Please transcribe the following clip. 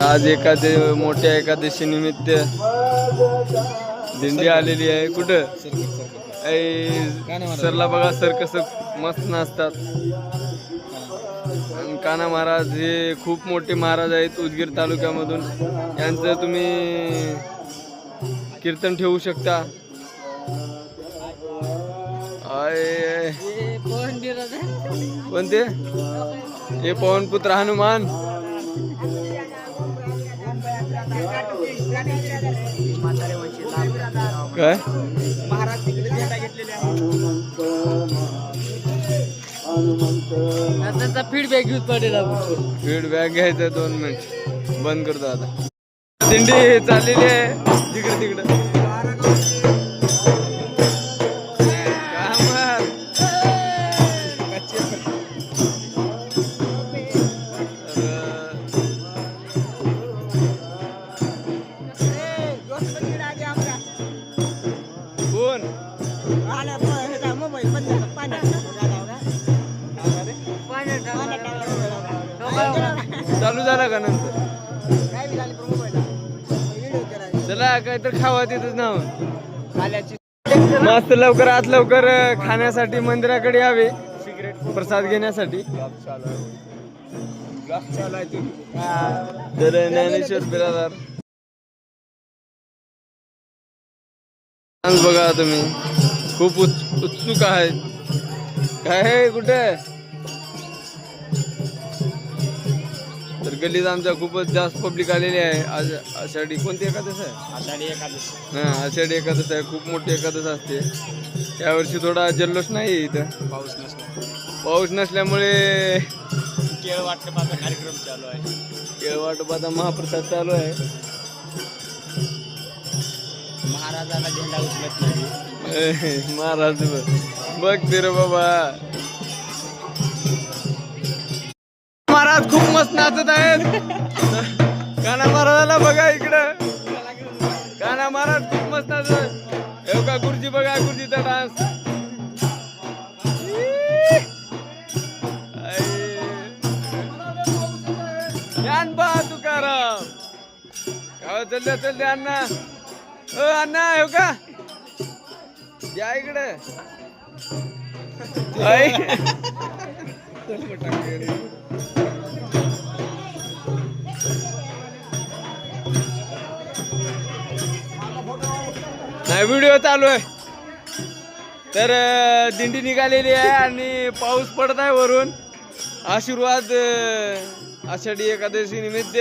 आज मोठ्या एकादशी निमित्त दिंडी आलेली आहे. कुठं सरला बघा, सर कसं मस्त नाचतात. कान्हा महाराज हे खूप मोठे महाराज आहेत उदगीर तालुक्यामधून. यांचं तुम्ही कीर्तन ठेवू शकता. कोणते हे पवनपुत्र हनुमान. काय त्याचा फीडबॅक घेऊन पडेल. फीडबॅक घ्यायचा 2 मिनिट बंद करतो आता. दिंडी चाललेली आहे तिकडे तिकडे. चालू झाला का नंतर? चला काहीतरी खावा तिथंच ना. मस्त लवकर आत लवकर खाण्यासाठी मंदिराकडे यावे प्रसाद घेण्यासाठी. तर ज्ञानेश्वर बिरादार बघा तुम्ही खूप उत्सुक आहेत. काय कुठे तर गल्लीत आमच्या खूपच जास्त पब्लिक आलेली आहे. आज आषाढी कोणती एकादश आहे? आषाढी एकादश. आषाढी एकादश आहे. खूप मोठी एकादश असते. यावर्षी थोडा जल्लोष नाही इथं. पाऊस नसल्यामुळे केळ वाटपाचा कार्यक्रम चालू आहे. केळ वाटपाचा महाप्रसाद चालू आहे. महाराजाला झेंडा उचलत नाही. महाराज बघ ते रे बाबा. महाराज खूप मस्त नाचत आहेत. कान्हा महाराजाला बघा इकडं. कान्हा महाराज खूप मस्त नाचत. हे का गुरुजी बघा, गुरुजीचा डान्स. ज्ञान बा तुकाराम गावात चालले अण्णा. अण्णा हो का या इकडे. नाही व्हिडिओ चालू आहे. तर दिंडी निघालेली आहे आणि पाऊस पडत आहे वरून. आशीर्वाद आषाढी एकादशी निमित्त